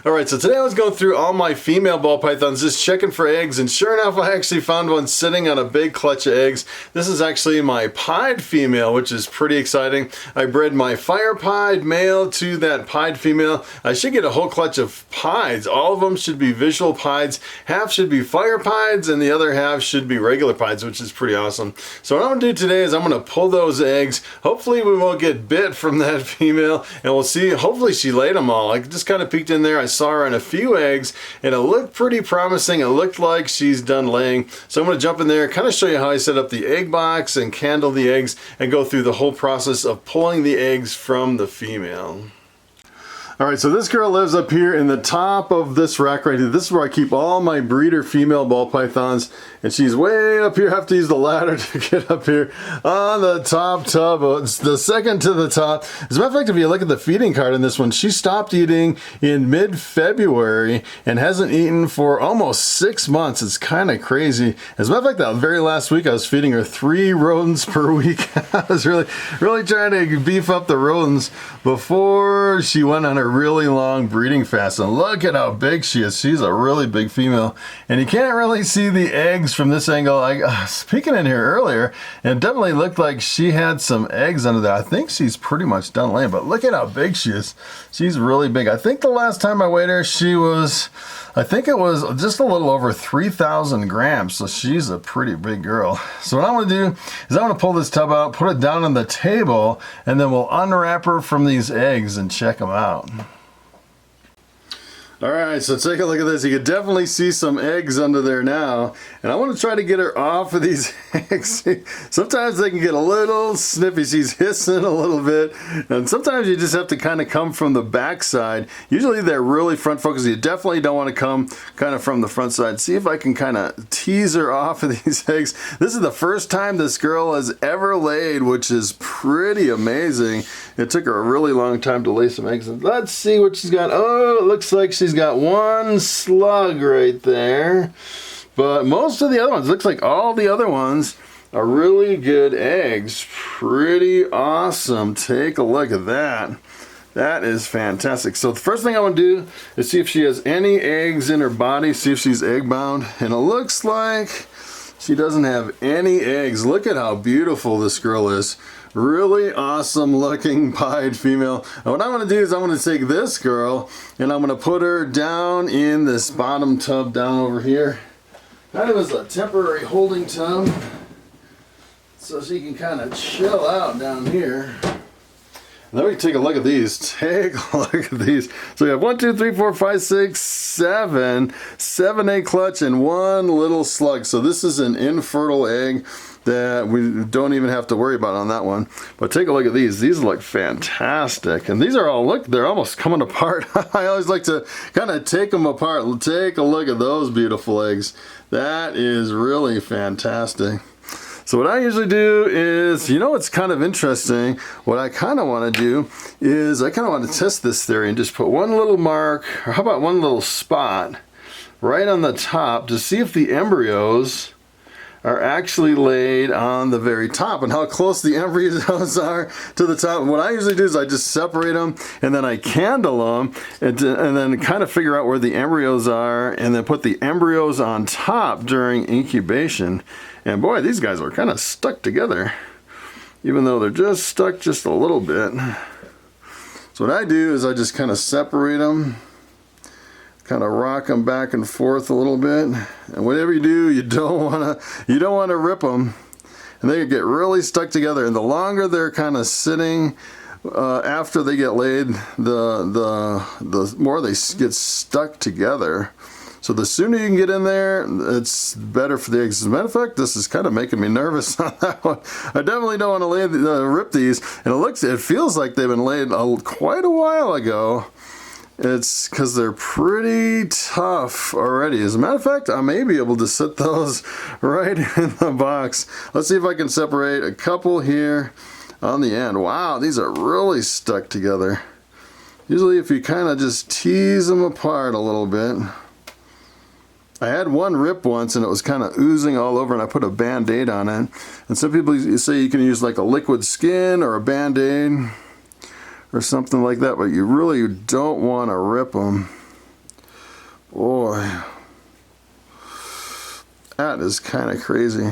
Alright, so today I was going through all my female ball pythons just checking for eggs, and sure enough I actually found one sitting on a big clutch of eggs. This is actually my pied female, which is pretty exciting. I bred my fire pied male to that pied female. I should get a whole clutch of pieds. All of them should be visual pieds. Half should be fire pieds and the other half should be regular pieds, which is pretty awesome. So what I'm going to do today is I'm going to pull those eggs. Hopefully we won't get bit from that female, and we'll see. Hopefully she laid them all. I just kind of peeked in there. I saw her in a few eggs and it looked pretty promising. It looked like she's done laying. So I'm going to jump in there, kind of show you how I set up the egg box and candle the eggs and go through the whole process of pulling the eggs from the female. Alright, so this girl lives up here in the top of this rack right here. This is where I keep all my breeder female ball pythons, and she's way up here. I have to use the ladder to get up here on the top tub. It's the second to the top. As a matter of fact, if you look at the feeding card in this one, she stopped eating in mid-February and hasn't eaten for almost 6 months. It's kind of crazy. As a matter of fact, that very last week I was feeding her 3 rodents per week. I was really trying to beef up the rodents before she went on her really long breeding fast. And look at how big she is. She's a really big female, and you can't really see the eggs from this angle. I was peeking in here earlier and it definitely looked like she had some eggs under there. I think she's pretty much done laying, but look at how big she is. She's really big. I think the last time I weighed her, she was, I think it was just a little over 3,000 grams, so she's a pretty big girl. So what I'm going to do is I'm going to pull this tub out, put it down on the table, and then we'll unwrap her from these eggs and check them out. Alright, so take a look at this. You can definitely see some eggs under there now. And I want to try to get her off of these eggs. Sometimes they can get a little snippy. She's hissing a little bit. And sometimes you just have to kind of come from the back side. Usually they're really front focused. You definitely don't want to come kind of from the front side. See if I can kind of tease her off of these eggs. This is the first time this girl has ever laid, which is pretty amazing. It took her a really long time to lay some eggs. Let's see what she's got. Oh, it looks like she's got one slug right there, but most of the other ones, looks like all the other ones are really good eggs. Pretty awesome. Take a look at that. That is fantastic. So the first thing I want to do is see if she has any eggs in her body, see if she's egg bound, and it looks like she doesn't have any eggs. Look at how beautiful this girl is. Really awesome looking pied female. And what I'm going to do is I'm going to take this girl and I'm going to put her down in this bottom tub down over here. Kind of as a temporary holding tub, so she can kind of chill out down here. Let me take a look at these. Take a look at these. So we have 1, 2, 3, 4, 5, 6, 7. 7 egg clutch and 1 little slug. So this is an infertile egg that we don't even have to worry about on that one. But take a look at these. These look fantastic. And these are all, look, they're almost coming apart. I always like to kind of take them apart. Take a look at those beautiful eggs. That is really fantastic. So what I usually do is, you know, it's kind of interesting. What I kind of want to do is I kind of want to test this theory and just put one little mark, or how about one little spot right on the top to see if the embryos are actually laid on the very top and how close the embryos are to the top. What I usually do is I just separate them and then I candle them and then kind of figure out where the embryos are and then put the embryos on top during incubation. And boy, these guys are kind of stuck together, even though they're just stuck just a little bit. So what I do is I just kind of separate them, kind of rock them back and forth a little bit. And whatever you do, you don't want to rip them, and they get really stuck together. And the longer they're kind of sitting after they get laid, the more they get stuck together. So the sooner you can get in there, it's better for the eggs. As a matter of fact, this is kind of making me nervous on that one. I definitely don't want to rip these. And it feels like they've been laid quite a while ago. It's because they're pretty tough already. As a matter of fact, I may be able to set those right in the box. Let's see if I can separate a couple here on the end. Wow, these are really stuck together. Usually if you kind of just tease them apart a little bit. I had one rip once and it was kind of oozing all over and I put a Band-Aid on it. And some people say you can use like a liquid skin or a Band-Aid or something like that, but you really don't want to rip them. Boy, that is kind of crazy.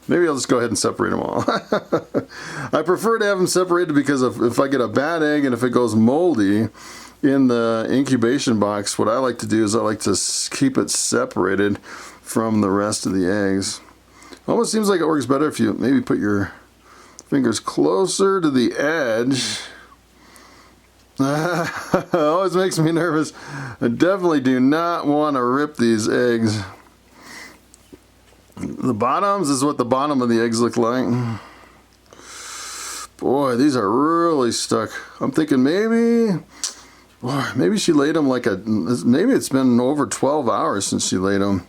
Maybe I'll just go ahead and separate them all. I prefer to have them separated because if I get a bad egg and if it goes moldy in the incubation box, what I like to do is I like to keep it separated from the rest of the eggs. Almost seems like it works better if you maybe put your fingers closer to the edge. Always makes me nervous. I definitely do not want to rip these eggs. The bottoms is what the bottom of the eggs look like. Boy, these are really stuck. I'm thinking maybe she laid them maybe it's been over 12 hours since she laid them.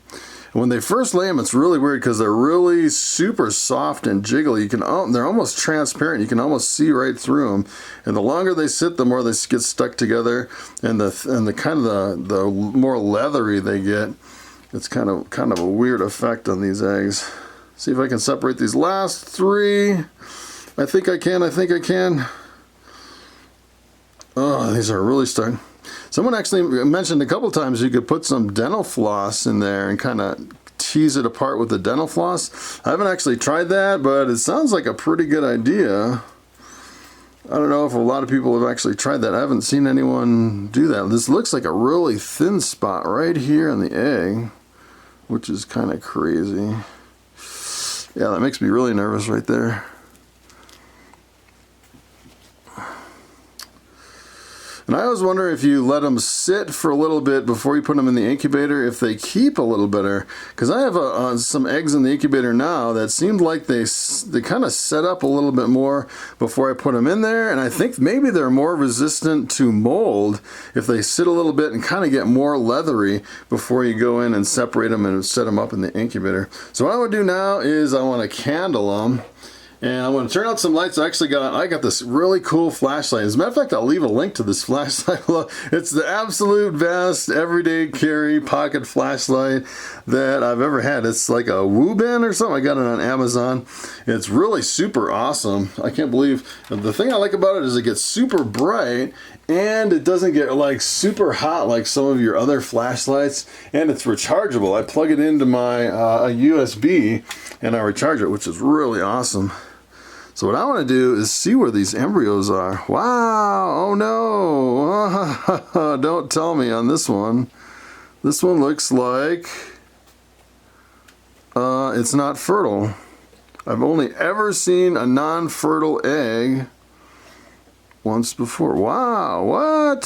And when they first lay them, it's really weird because they're really super soft and jiggly. They're almost transparent. You can almost see right through them. And the longer they sit, the more they get stuck together, and the more leathery they get. It's kind of a weird effect on these eggs. See if I can separate these last three. I think I can. Oh, these are really stuck. Someone actually mentioned a couple times you could put some dental floss in there and kind of tease it apart with the dental floss. I haven't actually tried that, but it sounds like a pretty good idea. I don't know if a lot of people have actually tried that. I haven't seen anyone do that. This looks like a really thin spot right here in the egg, which is kind of crazy. Yeah, that makes me really nervous right there. And I always wonder if you let them sit for a little bit before you put them in the incubator, if they keep a little better. Because I have some eggs in the incubator now that seemed like they kind of set up a little bit more before I put them in there. And I think maybe they're more resistant to mold if they sit a little bit and kind of get more leathery before you go in and separate them and set them up in the incubator. So what I want to do now is I want to candle them. And I'm going to turn out some lights. I got this really cool flashlight. As a matter of fact, I'll leave a link to this flashlight. It's the absolute best everyday carry pocket flashlight that I've ever had. It's like a Wu-Bin or something. I got it on Amazon. It's really super awesome. I can't believe, the thing I like about it is it gets super bright and it doesn't get like super hot like some of your other flashlights, and it's rechargeable. I plug it into my a USB and I recharge it, which is really awesome. So what I want to do is see where these embryos are. Wow, oh no, don't tell me on this one. This one looks like it's not fertile. I've only ever seen a non-fertile egg once before. Wow, what?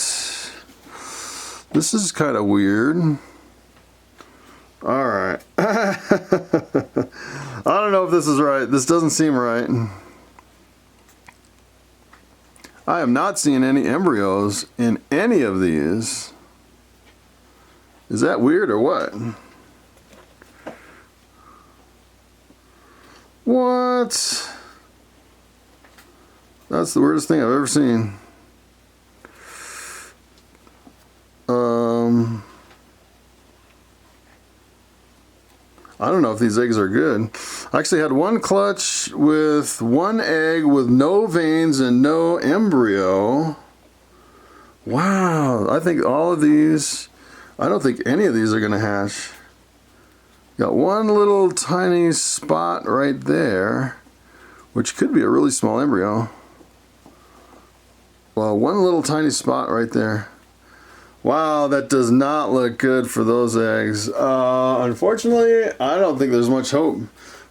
This is kind of weird. All right. I don't know if this is right. This doesn't seem right. I have not seen any embryos in any of these. Is that weird or what? What? That's the weirdest thing I've ever seen. I don't know if these eggs are good. I actually had one clutch with one egg with no veins and no embryo. Wow, I think all of these, I don't think any of these are going to hatch. Got one little tiny spot right there, which could be a really small embryo. Well, one little tiny spot right there. Wow, that does not look good for those eggs. Unfortunately, I don't think there's much hope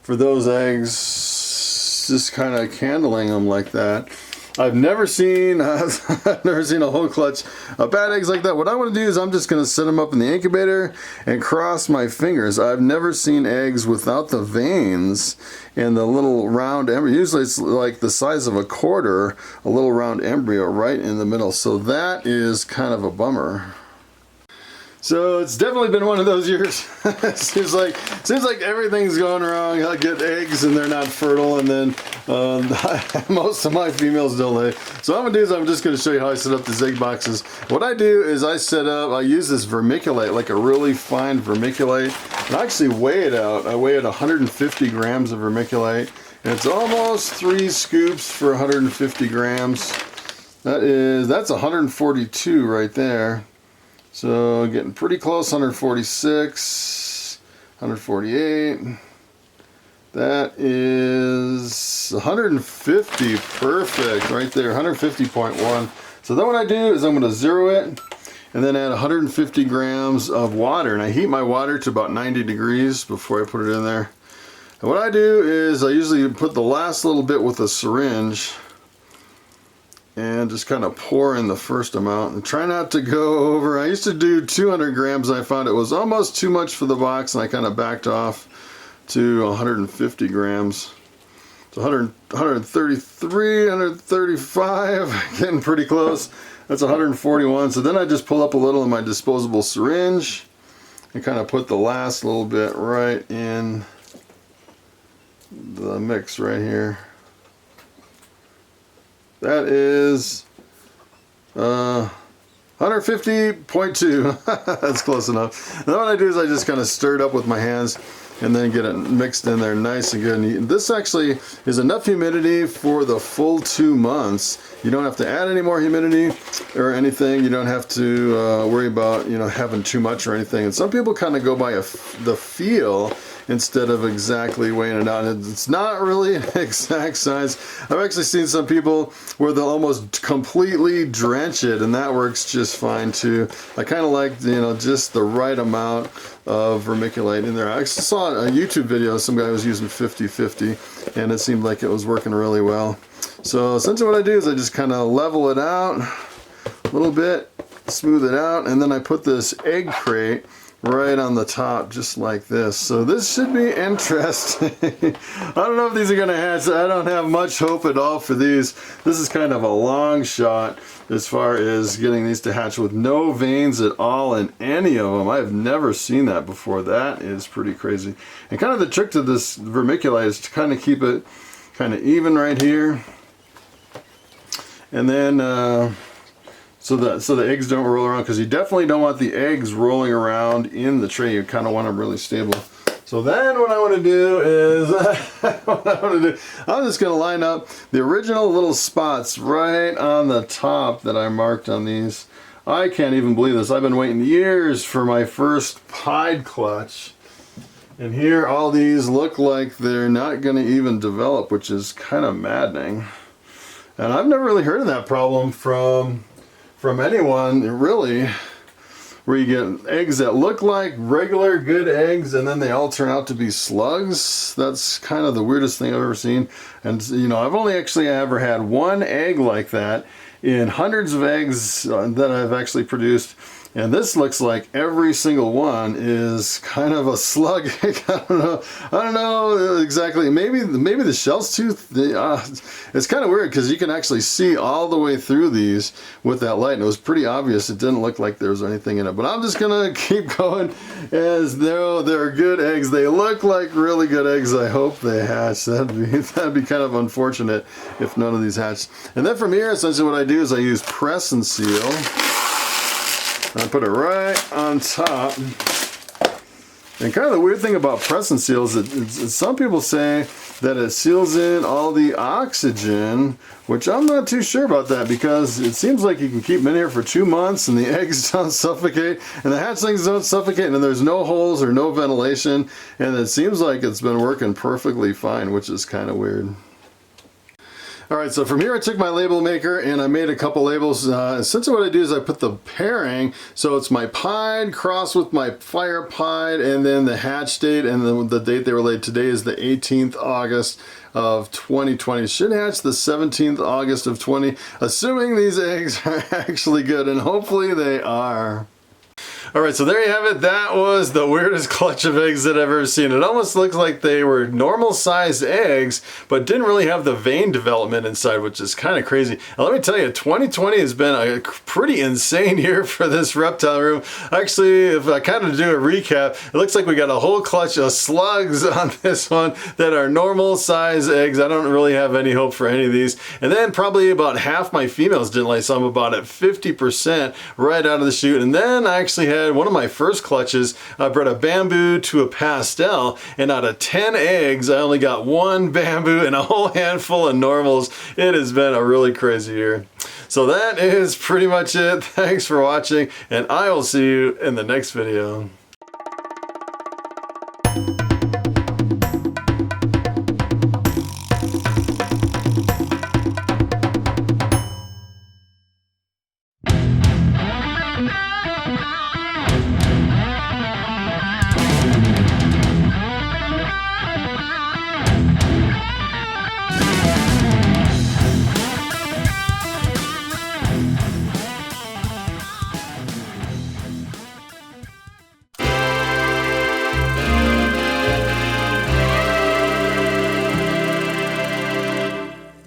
for those eggs just kind of candling them like that. I've never seen a whole clutch of bad eggs like that. What I want to do is I'm just going to set them up in the incubator and cross my fingers. I've never seen eggs without the veins and the little round embryo. Usually it's like the size of a quarter, a little round embryo right in the middle. So that is kind of a bummer. So it's definitely been one of those years. seems like everything's going wrong. I get eggs and they're not fertile, and then most of my females don't lay. So what I'm gonna do is I'm just gonna show you how I set up the Zig boxes. What I do is I use this vermiculite, like a really fine vermiculite, and I actually weigh it out. I weigh it 150 grams of vermiculite, and it's almost 3 scoops for 150 grams. That's 142 right there. So getting pretty close, 146, 148. That is 150, perfect, right there, 150.1. So then what I do is I'm going to zero it and then add 150 grams of water. And I heat my water to about 90 degrees before I put it in there. And what I do is I usually put the last little bit with a syringe and just kind of pour in the first amount and try not to go over. I used to do 200 grams and I found it was almost too much for the box, and I kind of backed off to 150 grams. So 133, 135, getting pretty close. That's 141. So then I just pull up a little in my disposable syringe and kind of put the last little bit right in the mix right here. That is 150.2. That's close enough. And then what I do is I just kind of stir it up with my hands and then get it mixed in there nice and good. And this actually is enough humidity for the full 2 months. You don't have to add any more humidity or anything. You don't have to worry about, you know, having too much or anything. And some people kind of go by the feel instead of exactly weighing it out. It's not really an exact size. I've actually seen some people where they'll almost completely drench it, and that works just fine too. I kind of like, you know, just the right amount of vermiculite in there. I actually saw a YouTube video, some guy was using 50-50, and it seemed like it was working really well. So essentially what I do is I just kind of level it out a little bit, smooth it out, and then I put this egg crate right on the top, just like this. So this should be interesting. I don't know if these are gonna hatch. I don't have much hope at all for these. This is kind of a long shot as far as getting these to hatch with no veins at all in any of them. I've never seen that before. That is pretty crazy. And kind of the trick to this vermiculite is to kind of keep it kind of even right here. And then so the eggs don't roll around, because you definitely don't want the eggs rolling around in the tray. You kind of want them really stable. So then what I want to do is I'm just going to line up the original little spots right on the top that I marked on these. I can't even believe this. I've been waiting years for my first pied clutch. And here all these look like they're not going to even develop, which is kind of maddening. And I've never really heard of that problem from anyone, really, where you get eggs that look like regular good eggs and then they all turn out to be slugs. That's kind of the weirdest thing I've ever seen. And you know, I've only actually ever had one egg like that in hundreds of eggs that I've actually produced. And this looks like every single one is kind of a slug. I don't know exactly. Maybe the shell's tooth. It's kind of weird because you can actually see all the way through these with that light, and it was pretty obvious. It didn't look like there was anything in it. But I'm just gonna keep going as though they're good eggs. They look like really good eggs. I hope they hatch. That'd be kind of unfortunate if none of these hatched. And then from here, essentially what I do is I use press and seal. I put it right on top. And kind of the weird thing about press and seal is that some people say that it seals in all the oxygen, which I'm not too sure about that, because it seems like you can keep them in here for 2 months and the eggs don't suffocate and the hatchlings don't suffocate, and there's no holes or no ventilation, and it seems like it's been working perfectly fine, which is kind of weird. Alright, so from here I took my label maker and I made a couple labels. Essentially what I do is I put the pairing, so it's my pied crossed with my fire pied, and then the hatch date, and the date they were laid. Today is the 18th August of 2020. Should hatch the 17th August of 20, assuming these eggs are actually good, and hopefully they are. Alright, so there you have it. That was the weirdest clutch of eggs that I've ever seen. It almost looks like they were normal sized eggs, but didn't really have the vein development inside, which is kind of crazy. Now let me tell you, 2020 has been a pretty insane year for this reptile room. Actually, if I kind of do a recap, it looks like we got a whole clutch of slugs on this one that are normal size eggs. I don't really have any hope for any of these. And then probably about half my females didn't lay, so I'm about at 50% right out of the chute. And then I actually had had one of my first clutches. I bred a bamboo to a pastel, and out of 10 eggs, I only got 1 bamboo and a whole handful of normals. It has been a really crazy year. So that is pretty much it. Thanks for watching, and I will see you in the next video.